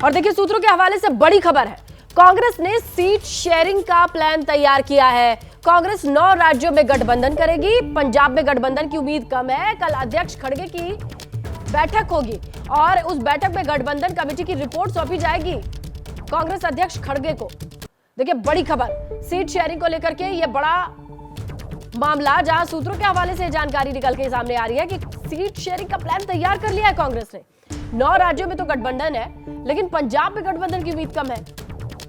और देखिए सूत्रों के हवाले से बड़ी खबर है, कांग्रेस ने सीट शेयरिंग का प्लान तैयार किया है। कांग्रेस 9 राज्यों में गठबंधन करेगी। पंजाब में गठबंधन की उम्मीद कम है। कल अध्यक्ष खड़गे की बैठक होगी और उस बैठक में गठबंधन कमेटी की रिपोर्ट सौंपी जाएगी कांग्रेस अध्यक्ष खड़गे को। देखिए बड़ी खबर सीट शेयरिंग को लेकर के ये बड़ा मामला, जहां सूत्रों के हवाले से जानकारी निकल के सामने आ रही है कि सीट शेयरिंग का प्लान तैयार कर लिया है कांग्रेस ने। 9 राज्यों में तो गठबंधन है, लेकिन पंजाब में गठबंधन की उम्मीद कम है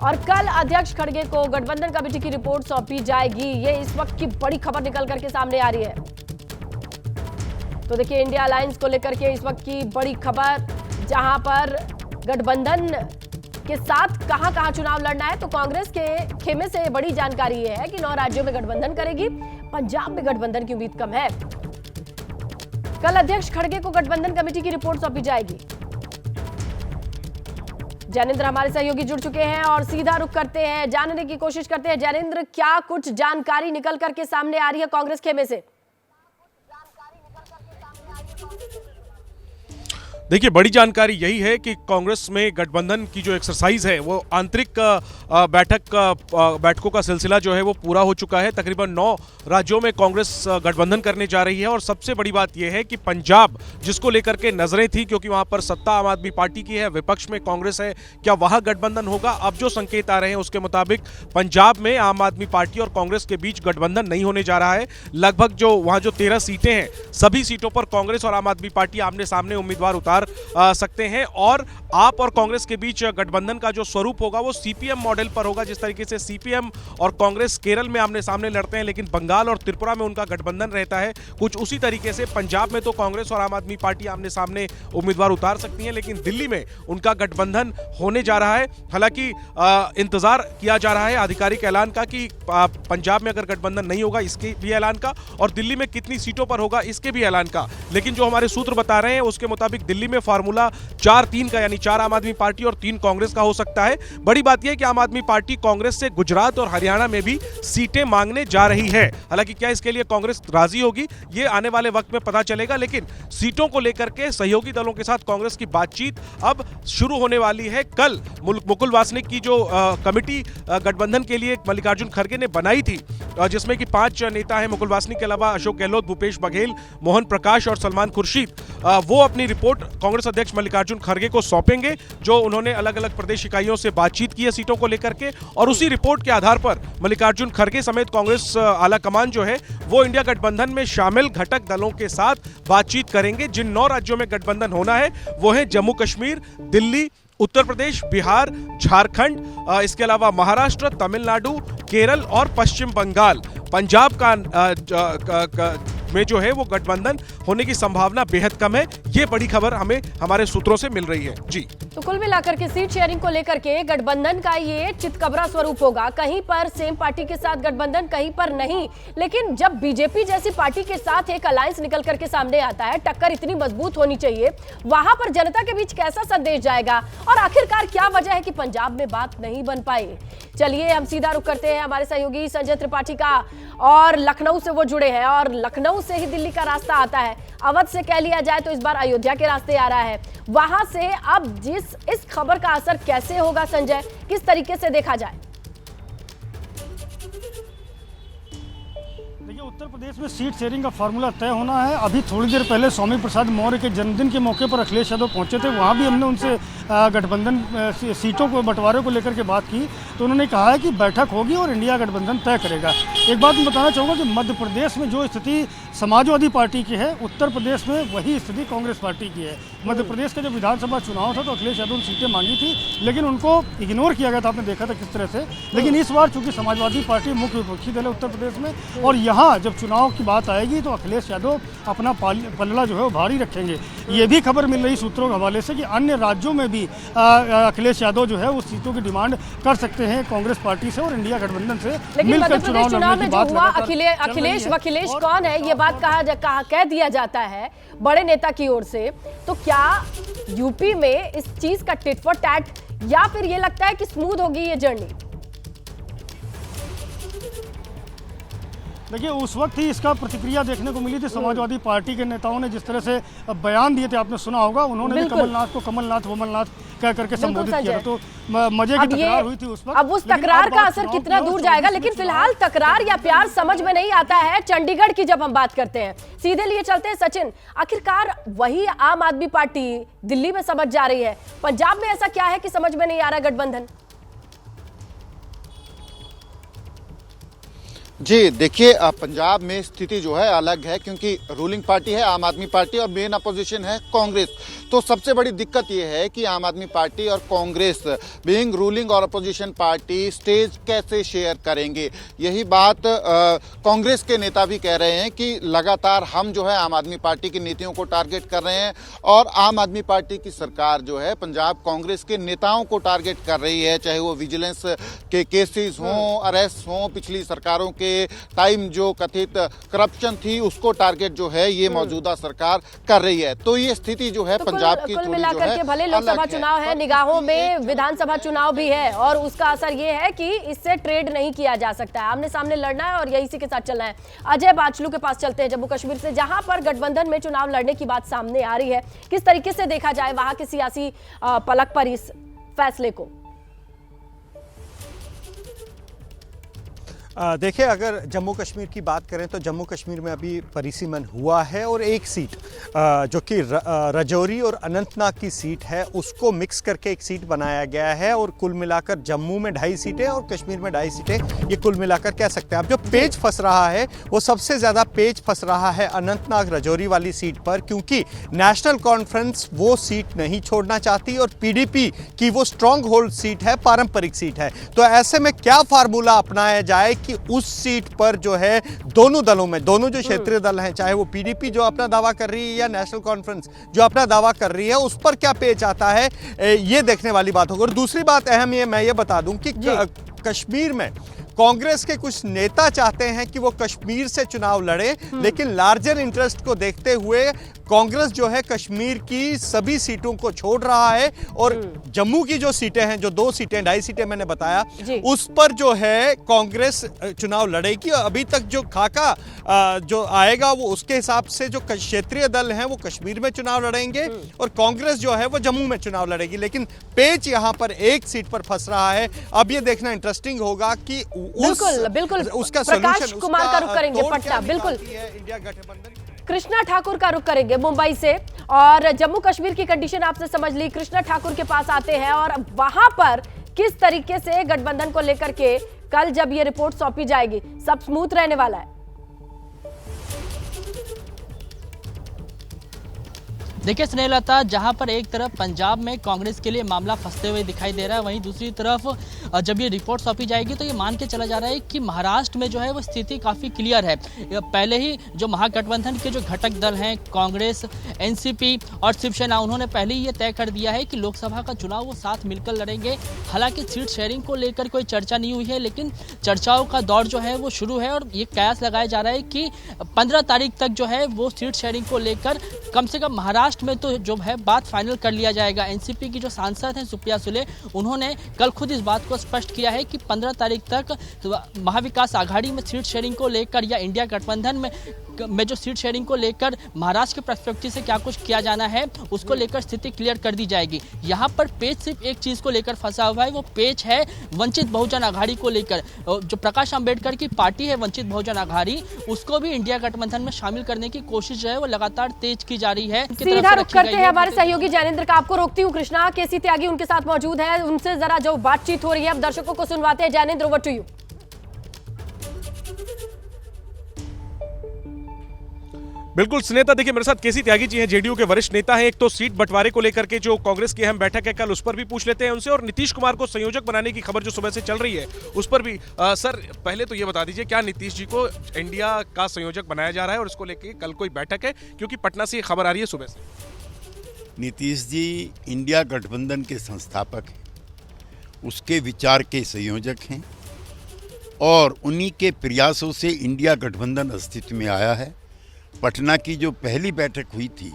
और कल अध्यक्ष खड़गे को गठबंधन कमेटी की रिपोर्ट सौंपी जाएगी। ये इस वक्त की बड़ी खबर निकल करके सामने आ रही है। तो देखिए इंडिया अलायंस को लेकर के इस वक्त की बड़ी खबर, जहां पर गठबंधन के साथ कहां चुनाव लड़ना है, तो कांग्रेस के खेमे से बड़ी जानकारी यह है कि 9 राज्यों में गठबंधन करेगी, पंजाब में गठबंधन की उम्मीद कम है। कल अध्यक्ष खड़गे को गठबंधन कमेटी की रिपोर्ट सौंपी जाएगी। जैनेंद्र हमारे सहयोगी जुड़ चुके हैं और सीधा रुख करते हैं, जानने की कोशिश करते हैं। जैनेंद्र, क्या कुछ जानकारी निकल करके सामने आ रही है कांग्रेस खेमे से? देखिए बड़ी जानकारी यही है कि कांग्रेस में गठबंधन की जो एक्सरसाइज है वो आंतरिक बैठकों का सिलसिला जो है वो पूरा हो चुका है। तकरीबन 9 राज्यों में कांग्रेस गठबंधन करने जा रही है और सबसे बड़ी बात यह है कि पंजाब जिसको लेकर के नजरें थी, क्योंकि वहां पर सत्ता आम आदमी पार्टी की है, विपक्ष में कांग्रेस है, क्या वहां गठबंधन होगा? अब जो संकेत आ रहे हैं उसके मुताबिक पंजाब में आम आदमी पार्टी और कांग्रेस के बीच गठबंधन नहीं होने जा रहा है। लगभग जो वहां जो 13 सीटें हैं, सभी सीटों पर कांग्रेस और आम आदमी पार्टी आमने सामने उम्मीदवार उतार सकते हैं और आप और कांग्रेस के बीच गठबंधन का जो स्वरूप होगा वो सीपीएम मॉडल पर होगा। जिस तरीके से सीपीएम और कांग्रेस केरल में आमने सामने लड़ते हैं, लेकिन बंगाल और त्रिपुरा में उनका गठबंधन रहता है, कुछ उसी तरीके से पंजाब में तो कांग्रेस और आम आदमी पार्टी आमने सामने उम्मीदवार उतार सकती हैं, लेकिन दिल्ली में उनका गठबंधन होने जा रहा है। हालांकि इंतजार किया जा रहा है आधिकारिक ऐलान का कि पंजाब में अगर गठबंधन नहीं होगा इसके भी ऐलान का, और दिल्ली में कितनी सीटों पर होगा इसके भी ऐलान का। लेकिन जो हमारे सूत्र बता रहे हैं उसके मुताबिक दिल्ली में फार्मूला 4-3 का, यानी 4 आम आदमी पार्टी और 3 कांग्रेस का हो सकता है। बड़ी बात यह है कि आम आदमी पार्टी कांग्रेस से गुजरात और हरियाणा में भी सीटें मांगने जा रही है। हालांकि क्या इसके लिए कांग्रेस राजी होगी ये आने वाले वक्त में पता चलेगा, लेकिन सीटों को लेकर के सहयोगी दलों के साथ कांग्रेस की बातचीत अब शुरू होने वाली है। कल मुकुल वासनिक की जो कमेटी गठबंधन के लिए मल्लिकार्जुन खड़गे ने बनाई थी, जिसमें कि 5 नेता हैं मुकुल वासनिक के अलावा अशोक गहलोत, भूपेश बघेल, मोहन प्रकाश और सलमान खुर्शीद, वो अपनी रिपोर्ट कांग्रेस अध्यक्ष मल्लिकार्जुन खड़गे को सौंपेंगे, जो उन्होंने अलग अलग प्रदेश इकाइयों से बातचीत की है सीटों को लेकर के, और उसी रिपोर्ट के आधार पर मल्लिकार्जुन खड़गे समेत कांग्रेस आला कमान जो है वो इंडिया गठबंधन में शामिल घटक दलों के साथ बातचीत करेंगे। जिन 9 राज्यों में गठबंधन होना है वो है जम्मू कश्मीर, दिल्ली, उत्तर प्रदेश, बिहार, झारखंड, इसके अलावा महाराष्ट्र, तमिलनाडु, केरल और पश्चिम बंगाल। पंजाब में जो है वो गठबंधन होने की संभावना बेहद कम है। ये बड़ी खबर हमें हमारे सूत्रों से मिल रही है। जी, तो कुल मिलाकर के सीट शेयरिंग को लेकर के गठबंधन का ये चितकबरा स्वरूप होगा। कहीं पर सेम पार्टी के साथ गठबंधन, कहीं पर नहीं। लेकिन जब बीजेपी जैसी पार्टी के साथ एक अलायंस निकल करके सामने आता है, टक्कर इतनी मजबूत होनी चाहिए, वहां पर जनता के बीच कैसा संदेश जाएगा और आखिरकार क्या वजह है कि पंजाब में बात नहीं बन पाई? चलिए हम सीधा रुख करते हैं हमारे सहयोगी संजय त्रिपाठी का, और लखनऊ से वो जुड़े हैं और लखनऊ से ही दिल्ली का रास्ता आता है। अवध से कह लिया जाए तो इस बार अयोध्या के रास्ते आ रहा है। वहां से अब इस खबर का असर कैसे होगा संजय, किस तरीके से देखा जाए? उत्तर प्रदेश में सीट शेयरिंग का फार्मूला तय होना है। अभी थोड़ी देर पहले स्वामी प्रसाद मौर्य के जन्मदिन के मौके पर अखिलेश यादव पहुंचे थे, वहां भी हमने उनसे गठबंधन सीटों को बंटवारे को लेकर के बात की, तो उन्होंने कहा है कि बैठक होगी और इंडिया गठबंधन तय करेगा। एक बात मैं बताना चाहूँगा कि मध्य प्रदेश में जो स्थिति समाजवादी पार्टी की है, उत्तर प्रदेश में वही स्थिति कांग्रेस पार्टी की है। मध्य प्रदेश का जब विधानसभा चुनाव था तो अखिलेश यादव ने सीटें मांगी थी, लेकिन उनको इग्नोर किया गया था, आपने देखा था किस तरह से। लेकिन इस बार चूंकि समाजवादी पार्टी मुख्य विपक्षी दल है उत्तर प्रदेश में, और यहाँ जब चुनाव की बात आएगी तो अखिलेश यादव अपना पलड़ा जो है वो भारी रखेंगे। ये भी खबर मिल रही सूत्रों के हवाले से कि अन्य राज्यों में भी अखिलेश यादव जो है उस सीटों की डिमांड कर सकते हैं कांग्रेस पार्टी से और इंडिया गठबंधन से मिलकर चुनाव लड़ने की बात। अखिलेश कौन है ये बात कह दिया जाता है बड़े नेता की ओर से, तो क्या यूपी में इस चीज का टिट फॉर टैट, या फिर ये लगता है कि स्मूथ होगी ये जर्नी? देखिए उस वक्त ही इसका प्रतिक्रिया देखने को मिली थी। समाजवादी पार्टी के नेताओं ने जिस तरह से बयान दिए थे, आपने सुना होगा, उन्होंने भी कमलनाथ को कमलनाथ कह करके संबोधित किया था। तो मजे की अब तकरार हुई थी उस वक्त। अब उस लेकिन तकरार का बात असर चुनाव कितना की और दूर जाएगा, 24 में लेकिन चुनाव- फिलहाल तकरार या प्यार समझ में नहीं आता है चंडीगढ़ की जब हम बात करते हैं। सीधे लिए चलते हैं सचिन, आखिरकार वही आम आदमी पार्टी दिल्ली में समझ जा रही है, पंजाब में ऐसा क्या है कि समझ में नहीं आ रहा गठबंधन? जी देखिए, पंजाब में स्थिति जो है अलग है, क्योंकि रूलिंग पार्टी है आम आदमी पार्टी और मेन अपोजिशन है कांग्रेस। तो सबसे बड़ी दिक्कत ये है कि आम आदमी पार्टी और कांग्रेस बीइंग रूलिंग और अपोजिशन पार्टी स्टेज कैसे शेयर करेंगे। यही बात कांग्रेस के नेता भी कह रहे हैं कि लगातार हम जो है आम आदमी पार्टी की नीतियों को टारगेट कर रहे हैं और आम आदमी पार्टी की सरकार जो है पंजाब कांग्रेस के नेताओं को टारगेट कर रही है, चाहे वो विजिलेंस के केसेस हों, अरेस्ट हों, पिछली सरकारों के टाइम जो कथित करप्शन थी उसको टारगेट जो है ये मौजूदा सरकार कर रही है। तो ये स्थिति जो है पंजाब की कुल थोड़ी जो मिलाकर है के भले लोकसभा अलग चुनाव है, पर निगाहों इसकी में एक विधानसभा चुनाव भी है और उसका असर ये है कि इससे ट्रेड नहीं किया जा सकता है, आमने सामने लड़ना है और यही इसी के साथ चलना है। अजय बाचलू के पास चलते हैं जम्मू कश्मीर से, जहां पर गठबंधन में चुनाव लड़ने की बात सामने आ रही है। किस तरीके से देखा जाए वहां के सियासी पलक पर इस फैसले को? देखिए, अगर जम्मू कश्मीर की बात करें तो जम्मू कश्मीर में अभी परिसीमन हुआ है और एक सीट जो कि राजौरी और अनंतनाग की सीट है उसको मिक्स करके एक सीट बनाया गया है और कुल मिलाकर जम्मू में 2.5 सीटें और कश्मीर में 2.5 सीटें, ये कुल मिलाकर कह सकते हैं। अब जो पेच फंस रहा है वो सबसे ज़्यादा पेच फंस रहा है अनंतनाग राजौरी वाली सीट पर, क्योंकि नेशनल कॉन्फ्रेंस वो सीट नहीं छोड़ना चाहती और पीडीपी की वो स्ट्रॉन्ग होल्ड सीट है, पारंपरिक सीट है। तो ऐसे में क्या फार्मूला अपनाया जाए कि उस सीट पर जो है दोनों दलों में, दोनों जो क्षेत्रीय दल हैं, चाहे वो पीडीपी जो अपना दावा कर रही है या नेशनल कॉन्फ्रेंस जो अपना दावा कर रही है, उस पर क्या पेच आता है ये देखने वाली बात होगी। और दूसरी बात अहम ये मैं ये बता दूं कि कश्मीर में कांग्रेस के कुछ नेता चाहते हैं कि वो कश्मीर से चुनाव लड़े, लेकिन लार्जर इंटरेस्ट को देखते हुए कांग्रेस जो है कश्मीर की सभी सीटों को छोड़ रहा है और जम्मू की जो सीटें हैं, जो 2 सीटें 2.5 सीटें मैंने बताया, उस पर जो है कांग्रेस चुनाव लड़ेगी। और अभी तक जो खाका जो आएगा वो उसके हिसाब से जो क्षेत्रीय दल हैं वो कश्मीर में चुनाव लड़ेंगे और कांग्रेस जो है वो जम्मू में चुनाव लड़ेगी। लेकिन पेच यहां पर एक सीट पर फंस रहा है। अब ये देखना इंटरेस्टिंग होगा कि बिल्कुल उसका प्रकाश सॉल्यूशन, कुमार का रुख करेंगे पटना, बिल्कुल इंडिया गठबंधन। कृष्णा ठाकुर का रुख करेंगे मुंबई से, और जम्मू कश्मीर की कंडीशन आपसे समझ ली, कृष्णा ठाकुर के पास आते हैं और वहां पर किस तरीके से गठबंधन को लेकर के कल जब ये रिपोर्ट सौंपी जाएगी सब स्मूथ रहने वाला है? देखिए स्नेहलता, जहां पर एक तरफ पंजाब में कांग्रेस के लिए मामला फंसते हुए दिखाई दे रहा है, वहीं दूसरी तरफ जब ये रिपोर्ट सौंपी जाएगी तो ये मान के चला जा रहा है कि महाराष्ट्र में जो है वो स्थिति काफ़ी क्लियर है। पहले ही जो महागठबंधन के जो घटक दल हैं कांग्रेस, एनसीपी और शिवसेना, उन्होंने पहले ही ये तय कर दिया है कि लोकसभा का चुनाव वो साथ मिलकर लड़ेंगे। हालांकि सीट शेयरिंग को लेकर कोई चर्चा नहीं हुई है, लेकिन चर्चाओं का दौर जो है वो शुरू है और ये कयास लगाया जा रहा है कि 15 तारीख तक जो है वो सीट शेयरिंग को लेकर कम से कम महाराष्ट्र में तो जो है बात फाइनल कर लिया जाएगा। एनसीपी की जो सांसद हैं सुप्रिया सुले, उन्होंने कल खुद इस बात को स्पष्ट किया है कि 15 तारीख तक महाविकास आघाड़ी में सीट शेयरिंग को लेकर या इंडिया गठबंधन में जो सीट शेयरिंग को लेकर महाराष्ट्र के पर्सपेक्टिव से क्या कुछ किया जाना है उसको लेकर स्थिति क्लियर कर दी जाएगी। यहाँ पर पेच सिर्फ एक चीज को लेकर फंसा हुआ है, वो पेच है वंचित बहुजन आघाड़ी को लेकर। जो प्रकाश अंबेडकर की पार्टी है वंचित बहुजन आघाड़ी, उसको भी इंडिया गठबंधन में शामिल करने की कोशिश जो है वो लगातार तेज की जा रही है। सीधा रुख करते हैं हमारे सहयोगी जैनेंद्र का, आपको रोकती हूँ। कृष्णा केसी त्यागी उनके साथ मौजूद है, उनसे जरा जो बातचीत हो रही है अब दर्शकों को सुनवाते हैं। Jainendra, over to you. बिल्कुल स्नेता, देखिए मेरे साथ केसी त्यागी जी हैं, जेडीयू के वरिष्ठ नेता हैं। एक तो सीट बंटवारे को लेकर के जो कांग्रेस की अहम बैठक है कल, उस पर भी पूछ लेते हैं उनसे, और नीतीश कुमार को संयोजक बनाने की खबर जो सुबह से चल रही है उस पर भी। सर पहले तो ये बता दीजिए, क्या नीतीश जी को इंडिया का संयोजक बनाया जा रहा है और इसको लेकर कल कोई बैठक है? क्योंकि पटना से ये खबर आ रही है सुबह से। नीतीश जी इंडिया गठबंधन के संस्थापक हैं, उसके विचार के संयोजक हैं और उन्हीं के प्रयासों से इंडिया गठबंधन अस्तित्व में आया है। पटना की जो पहली बैठक हुई थी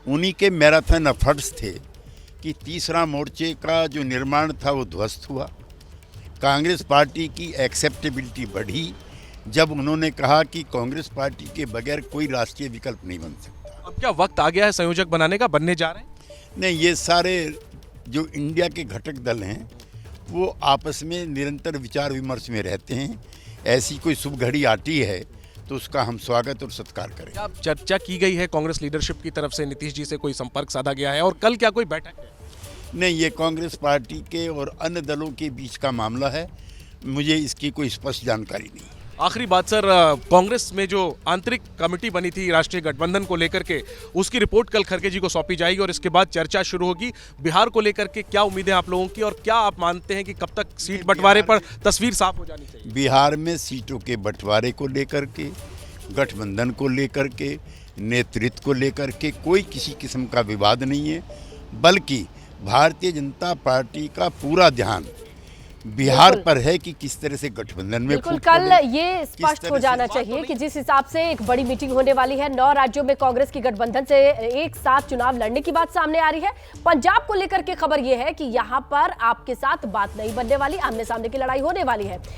उन्हीं के मैराथन एफर्ट्स थे कि तीसरा मोर्चे का जो निर्माण था वो ध्वस्त हुआ। कांग्रेस पार्टी की एक्सेप्टेबिलिटी बढ़ी जब उन्होंने कहा कि कांग्रेस पार्टी के बगैर कोई राष्ट्रीय विकल्प नहीं बन सकता। अब क्या वक्त आ गया है संयोजक बनाने का, बनने जा रहे हैं? नहीं, ये सारे जो इंडिया के घटक दल हैं वो आपस में निरंतर विचार विमर्श में रहते हैं। ऐसी कोई शुभ घड़ी आती है तो उसका हम स्वागत और सत्कार करें। क्या चर्चा की गई है कांग्रेस लीडरशिप की तरफ से, नीतीश जी से कोई संपर्क साधा गया है और कल क्या कोई बैठक है? नहीं, ये कांग्रेस पार्टी के और अन्य दलों के बीच का मामला है, मुझे इसकी कोई स्पष्ट जानकारी नहीं। आखिरी बात सर, कांग्रेस में जो आंतरिक कमेटी बनी थी राष्ट्रीय गठबंधन को लेकर के, उसकी रिपोर्ट कल खड़गे जी को सौंपी जाएगी और इसके बाद चर्चा शुरू होगी। बिहार को लेकर के क्या उम्मीदें आप लोगों की और क्या आप मानते हैं कि कब तक सीट बंटवारे पर तस्वीर साफ हो जानी चाहिए? बिहार में सीटों के बंटवारे को लेकर के, गठबंधन को लेकर के, नेतृत्व को लेकर के कोई किसी किस्म का विवाद नहीं है, बल्कि भारतीय जनता पार्टी का पूरा ध्यान बिहार पर है कि किस तरह से गठबंधन में बिल्कुल, फूट कल पड़े, ये किस स्पष्ट तरह हो से जाना बात चाहिए होनी। कि जिस हिसाब से एक बड़ी मीटिंग होने वाली है, 9 राज्यों में कांग्रेस की गठबंधन से एक साथ चुनाव लड़ने की बात सामने आ रही है। पंजाब को लेकर के खबर यह है कि यहां पर आपके साथ बात नहीं बनने वाली, आमने सामने की लड़ाई होने वाली है।